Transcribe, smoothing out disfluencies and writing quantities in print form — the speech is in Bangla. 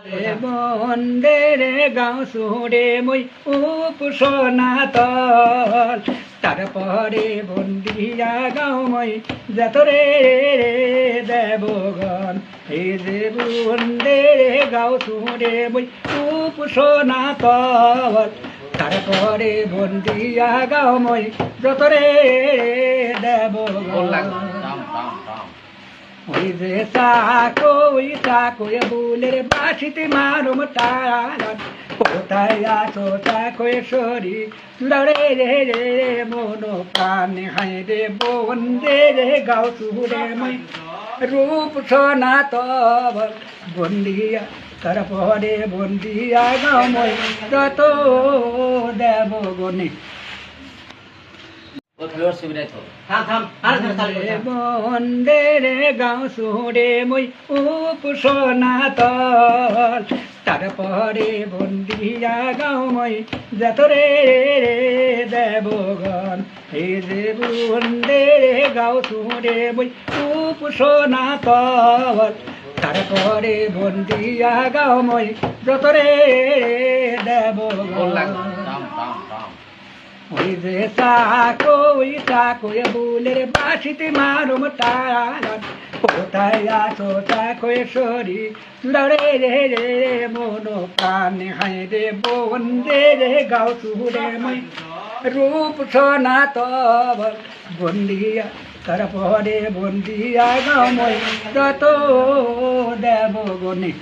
বন্দে রে গাঁও সুরে মই উপসনা তল তারপরে বন্দিয়া গাঁও মই যতরে দেবগণ এই যে বন্দে রে গাঁও সুরে মই উপসনা তল তারপরে বন্দিয়া গাঁও মই যতরে দেবগণ ওই যে চাকোয় বুলের বাসিতে মারুম তারান কোথায় আছো চাকোয় সরি লড়ে রে রে মন প্রাণে হায় রে বন্দে রে গাও সুরে মই রূপ সোনা তবল বন্দিয়া তারপরে বন্দিয়া গাও মই যত দেব গণে বন্দে রে গাঁও সুরে মই উপসনা তল তারপরে বন্দিয়া গাঁও মই যতরে দেবগণ এই যে বন্দে রে গাঁও সুরে মই উপসনা তল তারপরে বন্দিয়া গাঁও মই যতরে দেবগণ ওই যে চাকোয় বুলের বাসিতে মারুম তারান কোথায় আছো চাকোয় সরি লড়ে রে রে মন প্রাণে হায় রে বন্দে রে গাও সুরে মই রূপ সোনা তবল বন্দিয়া তারপরে বন্দিয়া গাও মই যত দেব গণে।